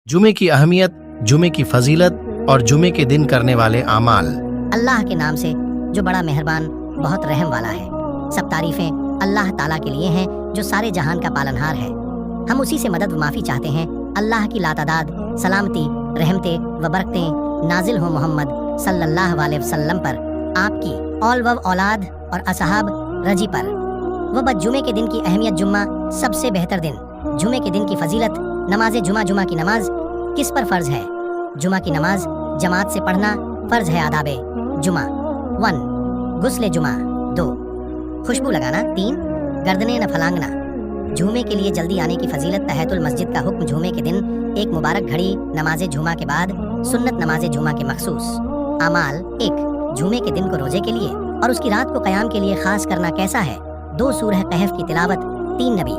जुमे की अहमियत, जुमे की फजीलत और जुमे के दिन करने वाले आमाल। अल्लाह के नाम से जो बड़ा मेहरबान बहुत रहम वाला है। सब तारीफें अल्लाह ताला के लिए हैं जो सारे जहान का पालनहार है। हम उसी से मदद व माफ़ी चाहते हैं। अल्लाह की लातादाद सलामती रहमतें व बरकतें नाजिल हो मोहम्मद सल्लल्लाहु अलैहि वसल्लम पर, आपकी औल व औलाद और असहाब रजी पर। वह बद जुमे के दिन की अहमियत, जुम्मा सबसे बेहतर दिन। जुमे के दिन की फजीलत, नमाज जुमा, जुमा की नमाज किस पर फ़र्ज है? जुमा की नमाज जमात से पढ़ना फ़र्ज है। आदाबे जुमा 1, गुस्ले जुमा 2, खुशबू लगाना 3, गर्दने न फलांगना। जुमे के लिए जल्दी आने की फजीलत, तहयतुल मस्जिद का हुक्म। जुमे के दिन एक मुबारक घड़ी नमाज जुमा के बाद सुन्नत नमाज जुमा के मखसूस अमाल। 1, जुमे के दिन को रोजे के लिए और उसकी रात को क़याम के लिए ख़ास करना कैसा है? 2 सूरह कहफ की तिलावत। 3, नबी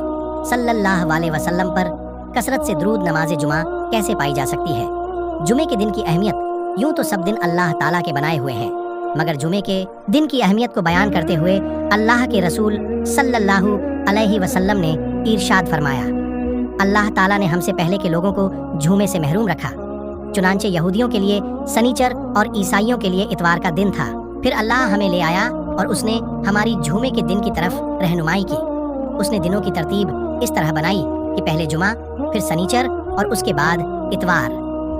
सल्लल्लाहु अलैहि वसल्लम पर कसरत से दुरूद। नमाज जुमा कैसे पाई जा सकती है? जुमे के दिन की अहमियत, यूं तो सब दिन अल्लाह ताला के बनाए हुए हैं, मगर जुमे के दिन की अहमियत को बयान करते हुए अल्लाह के रसूल सल्लल्लाहु अलैहि वसल्लम ने इरशाद फरमाया, अल्लाह ताला ने हमसे पहले के लोगों को जुमे से महरूम रखा। चुनांचे यहूदियों के लिए सनीचर और ईसाइयों के लिए इतवार का दिन था। फिर अल्लाह हमें ले आया और उसने हमारी जुमे के दिन की तरफ रहनुमाई की। उसने दिनों की तरतीब इस तरह बनाई कि पहले जुमा, फिर सनीचर और उसके बाद इतवार।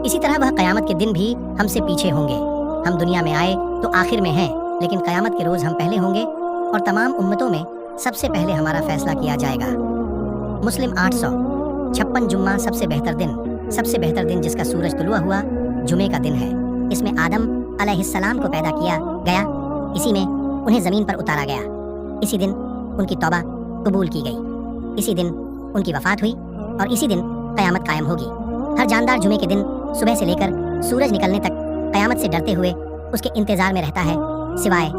इसी तरह वह क़यामत के दिन भी हमसे पीछे होंगे। हम दुनिया में आए तो आखिर में हैं, लेकिन क़यामत के रोज़ हम पहले होंगे और तमाम उम्मतों में सबसे पहले हमारा फैसला किया जाएगा। मुस्लिम 856 जुम्मा सबसे बेहतर दिन। सबसे बेहतर दिन जिसका सूरज तुलुआ हुआ जुमे का दिन है। इसमें आदम अलैहिस्सलाम को पैदा किया गया, इसी में उन्हें ज़मीन पर उतारा गया, इसी दिन उनकी तौबा कबूल की गई, इसी दिन उनकी वफ़ात हुई और इसी दिन क़यामत कायम होगी। हर जानदार जुमे के दिन सुबह से लेकर सूरज निकलने तक क़यामत से डरते हुए उसके इंतज़ार में रहता है, सिवाय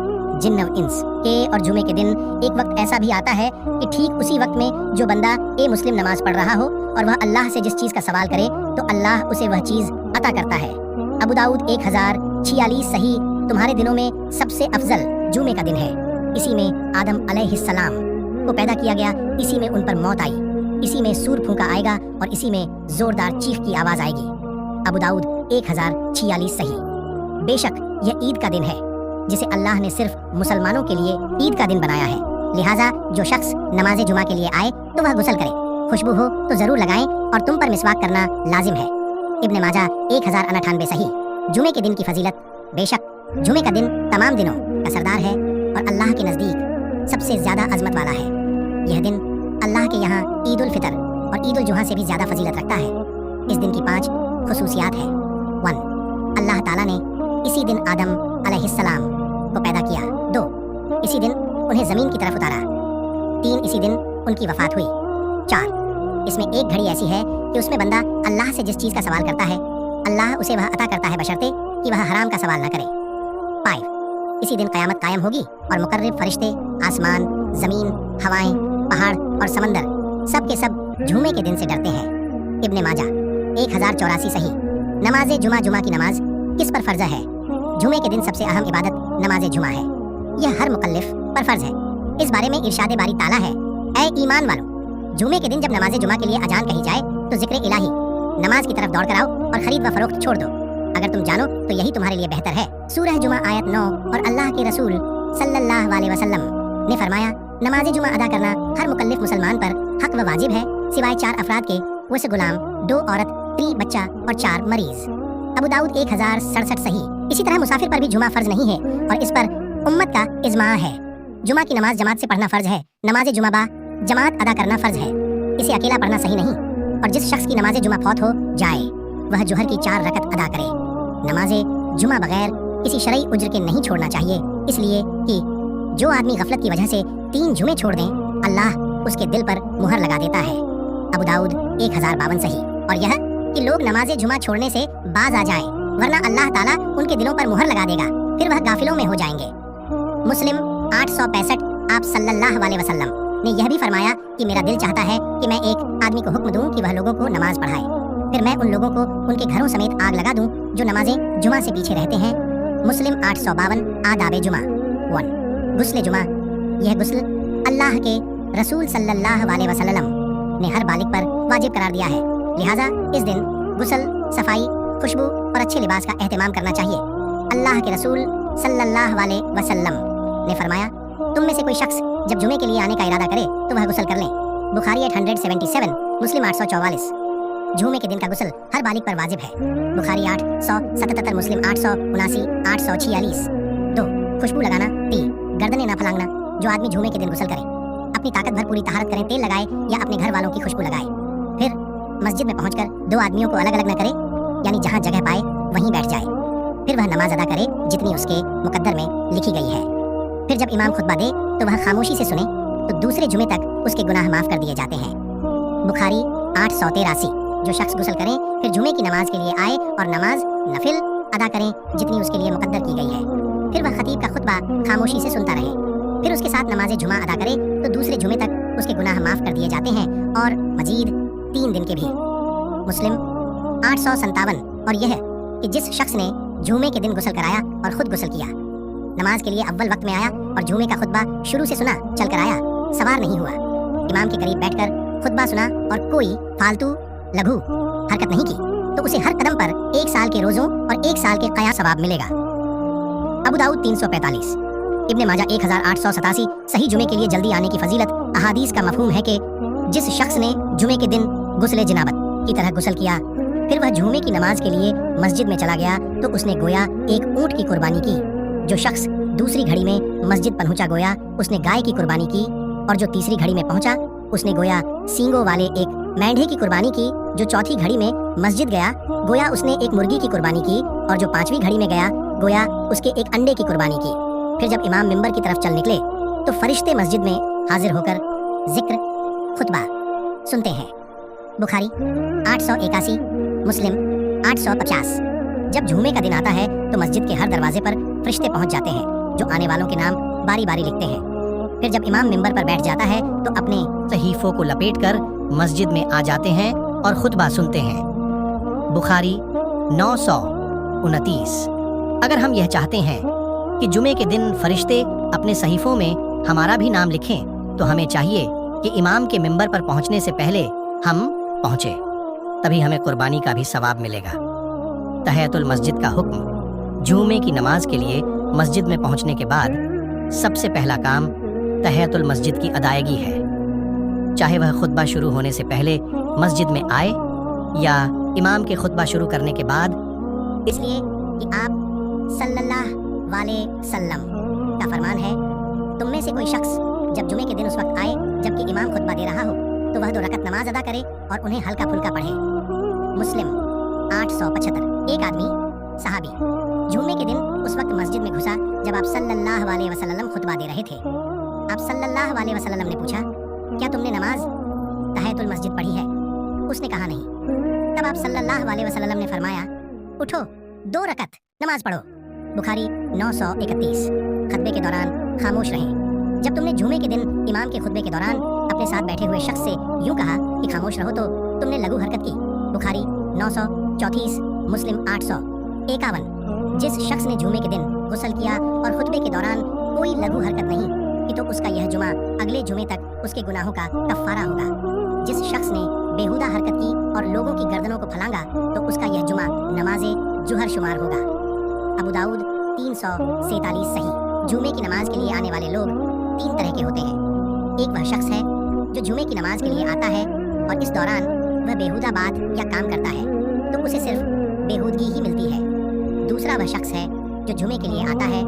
जिन्न व इंस के। और जुमे के दिन एक वक्त ऐसा भी आता है कि ठीक उसी वक्त में जो बंदा ए मुस्लिम नमाज पढ़ रहा हो और वह अल्लाह से जिस चीज़ का सवाल करे तो अल्लाह उसे वह चीज़ अता करता है। अबू दाऊद 1046 सही। तुम्हारे दिनों में सबसे अफजल जुमे का दिन है। इसी में आदम अलैहिस्सलाम को पैदा किया गया, इसी में उन पर मौत आई, इसी में सूर फूंका आएगा और इसी में जोरदार चीख की आवाज़ आएगी। अबू दाऊद 1046 सही। बेशक यह ईद का दिन है जिसे अल्लाह ने सिर्फ मुसलमानों के लिए ईद का दिन बनाया है। लिहाजा जो शख्स नमाज जुमा के लिए आए तो वह गुस्ल करे, खुशबू हो तो ज़रूर लगाएं और तुम पर मिसवाक करना लाजिम है। इब्न माजा 1098 सही। जुमे के दिन की फजीलत, बेशक जुमे का दिन तमाम दिनों का सरदार है और अल्लाह के नज़दीक सबसे ज़्यादा अजमत वाला है। यह दिन अल्लाह के यहाँ ईद उल फितर और ईद उल जुहा से भी ज़्यादा फजीलत रखता है। इस दिन की 5 खुसूसियात हैं। 1, अल्लाह ताला ने इसी दिन आदम अलैहिस्सलाम को पैदा किया। 2, इसी दिन उन्हें ज़मीन की तरफ उतारा। 3, इसी दिन उनकी वफ़ात हुई। 4, इसमें एक घड़ी ऐसी है कि उसमें बंदा अल्लाह से जिस चीज़ का सवाल करता है अल्लाह उसे वह अता करता है, बशर्ते कि वह हराम का सवाल न करे। 5, इसी दिन क़यामत कायम होगी और मुकर्रब फरिश्ते, आसमान, ज़मीन, हवाएं, पहाड़ और समंदर सब के सब जुमे के दिन से डरते हैं। इब्न माजा 1084 सही। नमाज जुमा, जुमा की नमाज किस पर फ़र्ज़ है? जुमे के दिन सबसे अहम इबादत नमाज जुमा है। यह हर मुकल्लिफ पर फ़र्ज़ है। इस बारे में इरशाद बारी ताला है, ऐ ईमान वालों, जुमे के दिन जब नमाज जुमा के लिए अजान कही जाए तो ज़िक्र इलाही, नमाज की तरफ दौड़ कर आओ और ख़रीद व फरोख्त छोड़ दो, अगर तुम जानो तो यही तुम्हारे लिए बेहतर है। सूरह जुमा आयत 9। और अल्लाह के रसूल सल्लल्लाहु अलैहि वसल्लम ने फरमाया, नमाज जुमा अदा करना हर मुकल्लिफ मुसलमान पर हक व वाजिब है, सिवाय 4 अफराद के, वैसे गुलाम, 2 औरत, 3 बच्चा और 4 मरीज। अबू दाऊद 1067 सही। इसी तरह मुसाफिर पर भी जुमा फ़र्ज नहीं है और इस पर उम्मत का इजमा है। जुमा की नमाज जमात से पढ़ना फ़र्ज है। नमाज जुमा बा जमात अदा करना फ़र्ज है। इसे अकेला पढ़ना सही नहीं और जिस शख्स की नमाज जुमा फौत हो जाए वह जुहर की 4 रकत अदा करे। नमाज जुमा बगैर किसी शरई उज्र के नहीं छोड़ना चाहिए, इसलिए कि जो आदमी गफलत की वजह से 3 जुमे छोड़ दें अल्लाह उसके दिल पर मुहर लगा देता है। अबू दाऊद 1052 सही। और यह कि लोग नमाज जुमा छोड़ने से बाज आ जाएं, वरना अल्लाह ताला उनके दिलों पर मुहर लगा देगा, फिर वह गाफिलों में हो जाएंगे। मुस्लिम 865। आप सल्लल्लाहु अलैहि वसल्लम ने यह भी फरमाया कि मेरा दिल चाहता है कि मैं एक आदमी को हुक्म दूं कि वह लोगों को नमाज पढ़ाए, फिर मैं उन लोगों को उनके घरों समेत आग लगा दूं जो नमाजें जुमा से पीछे रहते हैं। मुस्लिम 852। आदाब जुमा 1, गुस्ल जुमा। यह गुस्ल अल्लाह के रसूल सल्लल्लाहु अलैहि वसल्लम ने हर बालिग पर वाजिब करार दिया है, लिहाजा इस दिन गुस्ल, सफाई, खुशबू और अच्छे लिबास का एहतमाम करना चाहिए। अल्लाह के रसूल सल्लल्लाहु अलैहि वसल्लम ने फरमाया, तुम में से कोई शख्स जब जुमे के लिए आने का इरादा करे तो वह गुस्ल कर ले। बुखारी 877, मुस्लिम 844। जुमे के दिन का गुस्ल हर बालिग पर वाजिब है। बुखारी 877, मुस्लिम 879, 846। 2. खुशबू लगाना। 3. गर्दनें न फलांगना। जो आदमी जुमे के दिन गुस्ल करे, अपनी ताकत भर पूरी तहारत करें, तेल लगाए या अपने घर वालों की खुशबू लगाए। फिर मस्जिद में पहुंचकर 2 आदमियों को अलग अलग न करे, यानी जहां जगह पाए वहीं बैठ जाए। फिर वह नमाज अदा करे जितनी उसके मुकद्दर में लिखी गई है। फिर जब इमाम खुतबा दे तो वह खामोशी से सुने, तो दूसरे जुमे तक उसके गुनाह माफ कर दिए जाते हैं। बुखारी 883। जो शख्स गुस्ल करें फिर जुमे की नमाज के लिए आए और नमाज नफिल अदा करें जितनी उसके लिए मुकद्दर की गई है। फिर वह खतीब का खुतबा खामोशी से सुनता रहे, फिर उसके साथ नमाज जुमा अदा करे तो दूसरे जुमे तक उसके गुनाह माफ कर दिए जाते हैं और मजीद 3 दिन के भी। मुस्लिम 857। और यह कि जिस शख्स ने जुमे के दिन गुस्ल कराया और खुद गुस्ल किया, नमाज के लिए अव्वल वक्त में आया और जुमे का खुतबा शुरू से सुना, चल कर आया, सवार नहीं हुआ, इमाम के करीब बैठकर खुतबा सुना और कोई फालतू लघु हरकत नहीं की, तो उसे हर कदम पर 1 साल के रोजों और 1 साल के क़याम सवाब मिलेगा। अबू दाऊद 345, इब्ने माजा 1887। सही जुमे के लिए जल्दी आने की फजीलत। अहादीस का मफहूम है कि जिस शख्स ने जुमे के दिन गुस्ले जनाबत की तरह गुस्ल किया, फिर वह जुमे की नमाज के लिए मस्जिद में चला गया तो उसने गोया एक ऊंट की कुर्बानी की। जो शख्स दूसरी घड़ी में मस्जिद पहुंचा, गोया उसने गाय की कुर्बानी की। और जो तीसरी घड़ी में पहुंचा, उसने गोया सींगों वाले एक मेंढे की कुर्बानी की। जो चौथी घड़ी में मस्जिद गया, गोया उसने एक मुर्गी की कुर्बानी की। और जो 5वीं घड़ी में गया, गोया उसके एक अंडे की कुर्बानी की। फिर जब इमाम मिंबर की तरफ चल निकले तो फरिश्ते मस्जिद में हाजिर होकर जिक्र खुतबा सुनते हैं। बुखारी 881, मुस्लिम 850। जब जुमे का दिन आता है तो मस्जिद के हर दरवाजे पर फरिश्ते पहुंच जाते हैं जो आने वालों के नाम बारी बारी लिखते हैं। फिर जब इमाम मिंबर पर बैठ जाता है तो अपने सहीफों को लपेटकर मस्जिद में आ जाते हैं और खुतबा सुनते हैं। बुखारी 929। अगर हम यह चाहते हैं कि जुमे के दिन फरिश्ते अपने सहीफों में हमारा भी नाम लिखें, तो हमें चाहिए कि इमाम के मिंबर पर पहुंचने से पहले हम पहुंचे, तभी हमें कुर्बानी का भी सवाब मिलेगा। तहयतुल मस्जिद का हुक्म। जुमे की नमाज के लिए मस्जिद में पहुंचने के बाद सबसे पहला काम तहयतुल मस्जिद की अदायगी है, चाहे वह खुतबा शुरू होने से पहले मस्जिद में आए या इमाम के खुतबा शुरू करने के बाद। इसलिए कि आप सल्लल्लाहु अलैहि वसल्लम का फरमान है, तुम में से कोई शख्स जब जुमे के दिन उस वक्त आए जबकि इमाम खुतबा दे रहा हो तो वह 2 रकत नमाज अदा करे और उन्हें हल्का फुल्का पढ़े। मुस्लिम 875। एक आदमी सहाबी जुमे के दिन उस वक्त मस्जिद में घुसा जब आप सल्लल्लाहु अलैहि वसल्लम खुतबा दे रहे थे। आप सल्लल्लाहु अलैहि वसल्लम ने पूछा, क्या तुमने नमाज तहयतुल मस्जिद पढ़ी है? उसने कहा नहीं। तब आप सल्लल्लाहु अलैहि वसल्लम ने फरमाया, उठो 2 रकत नमाज पढ़ो। बुखारी 931। खुतबे के दौरान खामोश रहें। जब तुमने जुमे के दिन इमाम के खुतबे के दौरान अपने साथ बैठे हुए शख्स से यूं कहा कि खामोश रहो तो तुमने लघु हरकत की। बुखारी 934, मुस्लिम 851। जिस शख्स ने जुमे के दिन गुस्ल किया और खुतबे के दौरान कोई लघु हरकत नहीं की तो उसका यह जुमा अगले जुमे तक उसके गुनाहों का कफ़ारा होगा। जिस शख्स ने बेहुदा हरकत की और लोगों की गर्दनों को फलांगा तो उसका यह जुमा नमाजे जुहर शुमार होगा। अबू दाऊद 347। सही जुमे की नमाज के लिए आने वाले लोग 3 तरह के होते हैं। एक वह शख्स है जो जुमे की नमाज के लिए आता है और इस दौरान वह बेहुदा बात या काम करता है तो उसे सिर्फ बेहूदगी ही मिलती है। दूसरा वह शख्स है जो जुमे के लिए आता है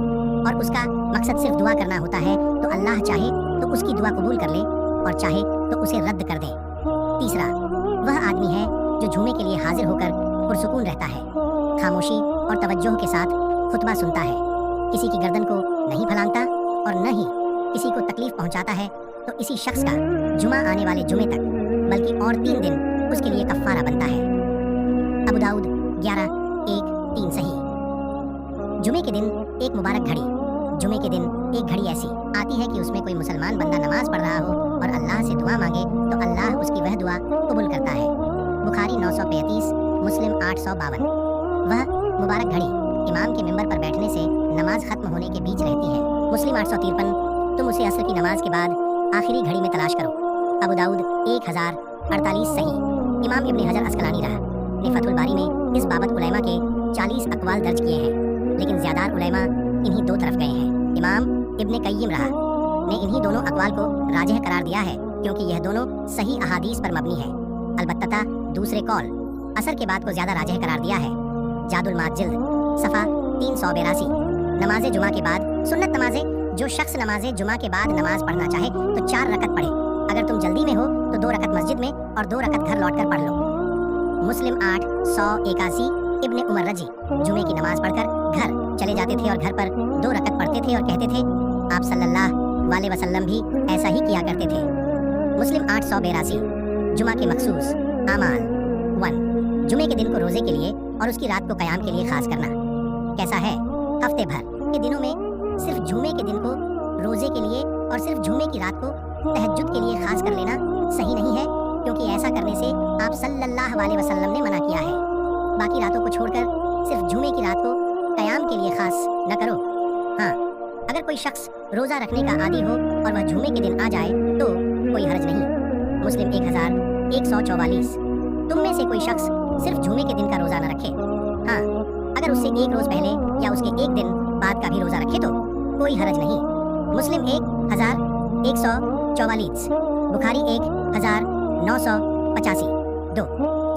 और उसका मकसद सिर्फ दुआ करना होता है, तो अल्लाह चाहे तो उसकी दुआ कबूल कर ले और चाहे तो उसे रद्द कर दे। तीसरा वह आदमी है जो जुमे के लिए हाजिर होकर पुरसुकून रहता है, खामोशी और तवज्जो के साथ खुतबा सुनता है, किसी की गर्दन को नहीं फलांगता और न ही किसी को तकलीफ पहुंचाता है, तो इसी शख्स का जुमा आने वाले जुमे तक बल्कि और 3 दिन उसके लिए कफ़ारा बनता है। अबू दाऊद 11:1-3। सही जुमे के दिन एक मुबारक घड़ी। जुमे के दिन एक घड़ी ऐसी आती है कि उसमें कोई मुसलमान बंदा नमाज पढ़ रहा हो और अल्लाह से दुआ मांगे तो अल्लाह उसकी वह दुआ कबूल करता है। बुखारी 935, मुस्लिम 852। वह मुबारक घड़ी इमाम के मिंबर पर बैठने से नमाज खत्म होने के बीच रहती है। मुस्लिम 853। तुम उसे असर की नमाज के बाद आखिरी घड़ी में तलाश करो। अबू दाऊद 1048। सही इमाम इब्ने हजर अस्कलानी रहा نے فتح الباری میں اس بابت علماء کے 40 اقوال درج کیے ہیں، لیکن زیادہ علماء انہی دو طرف گئے ہیں۔ امام ابن قیم رحا نے انہی دونوں اقوال کو راجح قرار دیا ہے، کیونکہ یہ دونوں صحیح احادیث پر مبنی ہے۔ البتہ دوسرے قول عصر کے بعد کو زیادہ راجح قرار دیا ہے۔ جاد المعاد جلد صفحہ 382۔ نماز جمعہ کے بعد سنت نمازیں، جو شخص نماز جمعہ کے بعد نماز پڑھنا چاہے تو 4 رکعت پڑھے، اگر تم جلدی میں ہو تو 2 رکعت مسجد میں اور 2 رکعت گھر لوٹ کر پڑھ لو۔ مسلم 881۔ ابن عمر رضی جمعے کی نماز پڑھ کر گھر چلے جاتے تھے اور گھر پر 2 رکعت پڑھتے تھے اور کہتے تھے آپ صلی اللہ علیہ وسلم بھی ایسا ہی کیا کرتے تھے۔ مسلم 882۔ جمعہ کے مخصوص اعمال 1۔ جمعے کے دن کو روزے کے لیے اور اس کی رات کو قیام کے لیے خاص کرنا۔ کیسا ہے؟ ہفتے بھر کے دنوں میں صرف جمعے کے دن کو روزے کے لیے اور صرف جمعے کی رات کو تہجد کے لیے خاص کر لینا صحیح نہیں ہے، کیونکہ ایسا کرنے سے آپ صلی اللہ علیہ وسلم نے منع کیا ہے۔ باقی راتوں کو چھوڑ کر صرف جمعے کی رات کو قیام کے لیے خاص نہ کرو۔ ہاں، اگر کوئی شخص روزہ رکھنے کا عادی ہو اور وہ جمعے کے دن آ جائے تو کوئی حرج نہیں۔ مسلم 1144۔ تم میں سے کوئی شخص صرف جمعے کے دن کا روزہ نہ رکھے، ہاں اگر اس سے 1 روز پہلے یا اس کے 1 دن بعد کا بھی روزہ رکھے تو کوئی حرج نہیں۔ مسلم 1144۔ بخاری 1985۔ 2۔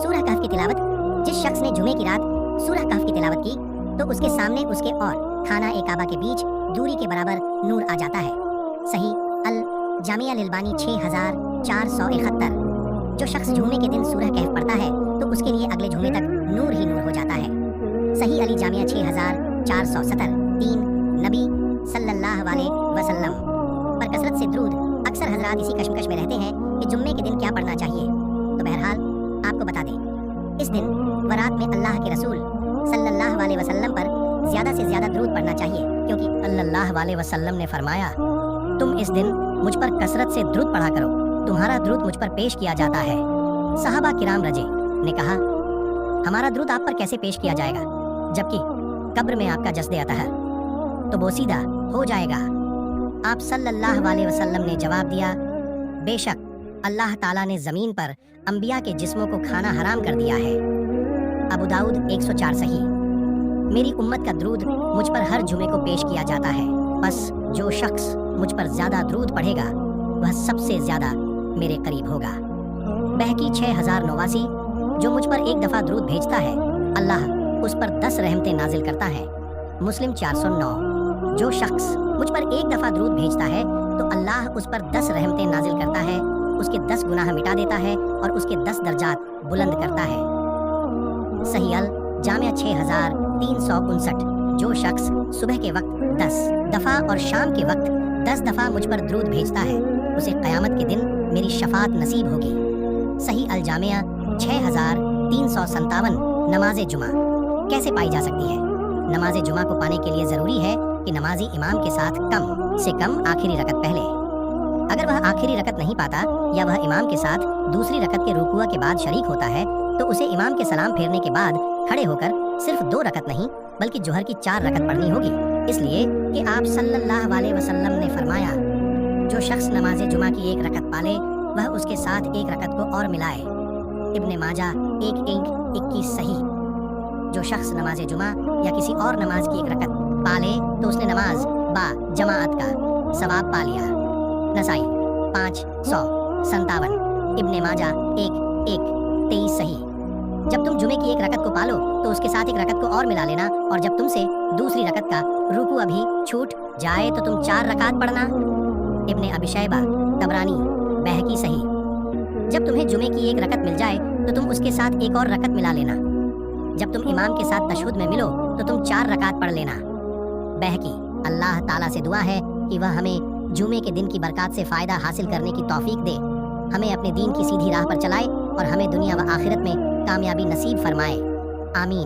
سورہ کہف کی تلاوت۔ جس شخص نے جمعے کی رات سورہ کہف کی تلاوت کی تو اس کے سامنے اس کے اور خانہ کعبہ کے بیچ دوری کے برابر نور آ جاتا ہے۔ صحیح الجامعہ للبانی 6471۔ جو شخص جمعے کے دن سورہ کہف پڑھتا ہے تو اس کے لیے اگلے جمعے تک نور ہی نور ہو جاتا ہے۔ صحیح علی جامعہ 6470۔ 3۔ نبی صلی اللہ علیہ وسلم پر کثرت سے درود۔ اکثر حضرات اسی کشمکش میں رہتے ہیں کہ جمعے کے دن کیا پڑھنا چاہیے، تو بہرحال آپ کو بتا دیں، اس دن و رات میں اللہ کے رسول صلی اللہ علیہ وسلم پر زیادہ سے زیادہ درود پڑھنا چاہیے، کیونکہ صلی اللہ علیہ وسلم نے فرمایا تم اس دن مجھ پر کثرت سے درود پڑھا کرو، تمہارا درود مجھ پر پیش کیا جاتا ہے۔ صحابہ کرام رضی نے کہا ہمارا درود آپ پر کیسے پیش کیا جائے گا جبکہ قبر میں آپ کا جسد اطہر تو بوسیدہ ہو جائے گا۔ آپ صلی اللہ علیہ وسلم نے جواب دیا بے شک اللہ تعالیٰ نے زمین پر انبیاء کے جسموں کو کھانا حرام کر دیا ہے۔ ابو داؤد 104۔ صحیح میری امت کا درود مجھ پر ہر جمعے کو پیش کیا جاتا ہے، بس جو شخص مجھ پر زیادہ درود پڑھے گا وہ سب سے زیادہ میرے قریب ہوگا۔ بہقی 6089۔ جو مجھ پر 1 دفعہ درود بھیجتا ہے اللہ اس پر 10 رحمتیں نازل کرتا ہے۔ مسلم 409۔ جو شخص مجھ پر 1 دفعہ درود بھیجتا ہے تو اللہ اس پر 10 رحمتیں نازل کرتا ہے، اس کے 10 گناہ مٹا دیتا ہے اور اس کے 10 درجات بلند کرتا ہے۔ صحیح الجامعہ 6359۔ جو شخص صبح کے وقت 10 دفعہ اور شام کے وقت 10 دفعہ مجھ پر درود بھیجتا ہے اسے قیامت کے دن میری شفاعت نصیب ہوگی۔ صحیح الجامعہ 6357۔ نماز جمعہ کیسے پائی جا سکتی ہے؟ نماز جمعہ کو پانے کے لیے ضروری ہے کہ نمازی امام کے ساتھ کم سے کم آخری رکعت پہلے۔ اگر وہ آخری رکعت نہیں پاتا یا وہ امام کے ساتھ دوسری رکعت کے رکوع کے بعد شریک ہوتا ہے تو اسے امام کے سلام پھیرنے کے بعد کھڑے ہو کر صرف 2 رکعت نہیں بلکہ ظہر کی 4 رکعت پڑھنی ہوگی، اس لیے کہ آپ صلی اللہ علیہ وسلم نے فرمایا جو شخص نماز جمعہ کی 1 رکعت پالے وہ اس کے ساتھ 1 رکعت کو اور ملائے۔ ابن ماجہ 1:21۔ صحیح جو شخص نماز جمعہ یا کسی اور نماز کی 1 رکعت پالے تو اس نے نماز با جماعت کا ثواب پا لیا۔ نسائی 557۔ ابن ماجہ 1:23۔ صحیح جب تم جمعے کی 1 رکعت کو پالو تو اس کے ساتھ 1 رکعت کو اور ملا لینا، اور جب تم سے دوسری رکعت کا رکوع بھی چھوٹ جائے تو تم 4 رکعت پڑھنا۔ ابن ابی شیبہ طبرانی بہقی۔ صحیح جب تمہیں جمعے کی 1 رکعت مل جائے تو تم اس کے ساتھ 1 اور رکعت ملا لینا۔ جب تم امام کے ساتھ تشہد میں ملو تو تم 4 رکعت پڑھ لینا۔ بہقی اللہ تعالیٰ سے دعا ہے کہ وہ ہمیں جمعے کے دن کی برکات سے فائدہ حاصل کرنے کی توفیق دے، ہمیں اپنے دین کی سیدھی راہ پر چلائے اور ہمیں دنیا و آخرت میں کامیابی نصیب فرمائے، آمین۔